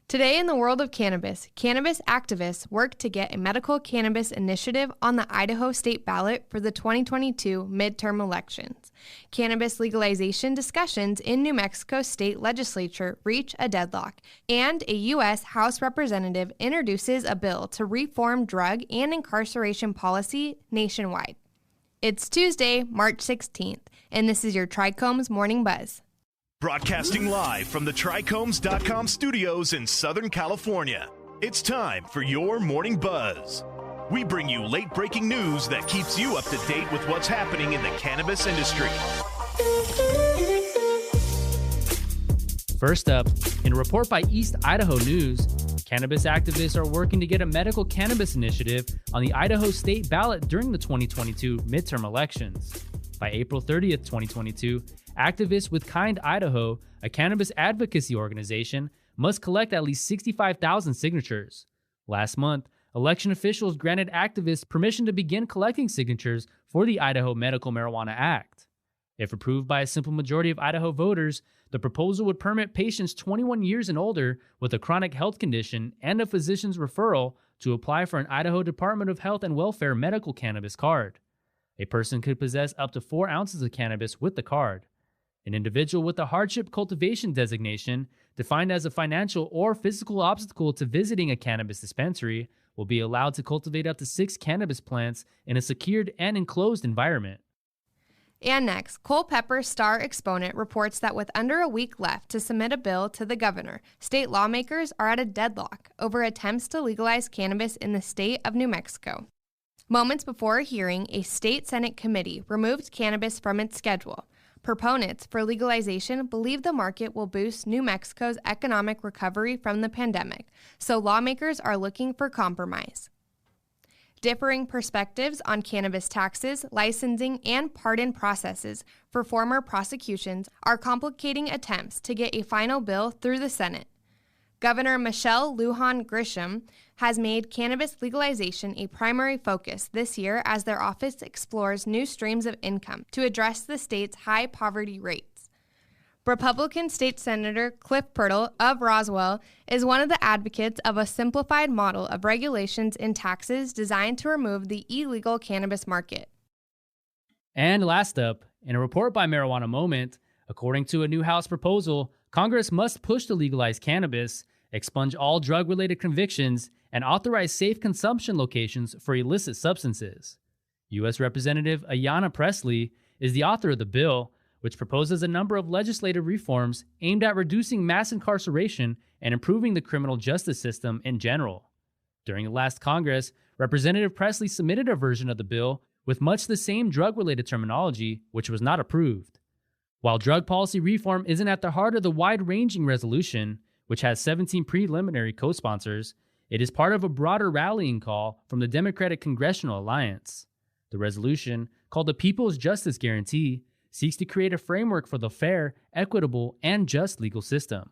Today in the world of cannabis activists work to get a medical cannabis initiative on the Idaho state ballot for the 2022 midterm elections. Cannabis legalization discussions in New Mexico state legislature reach a deadlock, and a U.S. House representative introduces a bill to reform drug and incarceration policy nationwide. It's Tuesday, March 16th, and this is your TRICHOMES Morning Buzz. Broadcasting live from the TRICHOMES.com studios in Southern California. It's time for your Morning Buzz. We bring you late-breaking news that keeps you up to date with what's happening in the cannabis industry. First up, in a report by East Idaho News, cannabis activists are working to get a medical cannabis initiative on the Idaho state ballot during the 2022 midterm elections. By April 30th, 2022, activists with Kind Idaho, a cannabis advocacy organization, must collect at least 65,000 signatures. Last month, election officials granted activists permission to begin collecting signatures for the Idaho Medical Marijuana Act. If approved by a simple majority of Idaho voters, the proposal would permit patients 21 years and older with a chronic health condition and a physician's referral to apply for an Idaho Department of Health and Welfare medical cannabis card. A person could possess up to 4 ounces of cannabis with the card. An individual with a hardship cultivation designation, defined as a financial or physical obstacle to visiting a cannabis dispensary, will be allowed to cultivate up to 6 cannabis plants in a secured and enclosed environment. And next, Culpeper Star exponent reports that with under a week left to submit a bill to the governor, state lawmakers are at a deadlock over attempts to legalize cannabis in the state of New Mexico. Moments before a hearing, a state Senate committee removed cannabis from its schedule. Proponents for legalization believe the market will boost New Mexico's economic recovery from the pandemic, so lawmakers are looking for compromise. Differing perspectives on cannabis taxes, licensing, and pardon processes for former prosecutions are complicating attempts to get a final bill through the Senate. Governor Michelle Lujan Grisham has made cannabis legalization a primary focus this year as their office explores new streams of income to address the state's high poverty rates. Republican State Senator Cliff Pirtle of Roswell is one of the advocates of a simplified model of regulations and taxes designed to remove the illegal cannabis market. And last up, in a report by Marijuana Moment, according to a new House proposal, Congress must push to legalize cannabis, expunge all drug-related convictions, and authorize safe consumption locations for illicit substances. U.S. Representative Ayanna Pressley is the author of the bill, which proposes a number of legislative reforms aimed at reducing mass incarceration and improving the criminal justice system in general. During the last Congress, Representative Pressley submitted a version of the bill with much the same drug-related terminology, which was not approved. While drug policy reform isn't at the heart of the wide-ranging resolution, which has 17 preliminary co-sponsors, it is part of a broader rallying call from the Democratic Congressional Alliance. The resolution, called the People's Justice Guarantee, seeks to create a framework for the fair, equitable, and just legal system.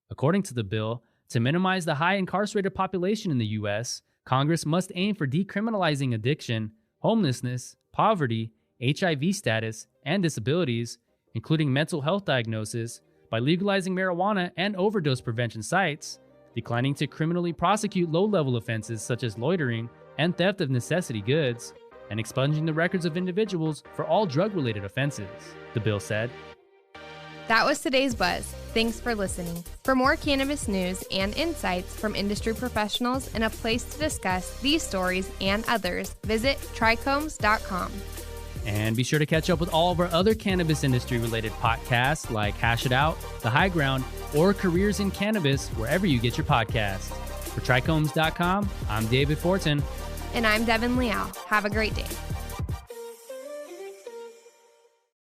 According to the bill, to minimize the high incarcerated population in the U.S., Congress must aim for decriminalizing addiction, homelessness, poverty, HIV status, and disabilities, including mental health diagnosis, by legalizing marijuana and overdose prevention sites, declining to criminally prosecute low-level offenses such as loitering and theft of necessity goods, and expunging the records of individuals for all drug-related offenses, the bill said. That was today's Buzz. Thanks for listening. For more cannabis news and insights from industry professionals and a place to discuss these stories and others, visit TRICHOMES.com. And be sure to catch up with all of our other cannabis industry-related podcasts like Hash It Out, The High Ground, or Careers in Cannabis, wherever you get your podcasts. For TRICHOMES.com, I'm David Fortin. And I'm Devin Liao. Have a great day.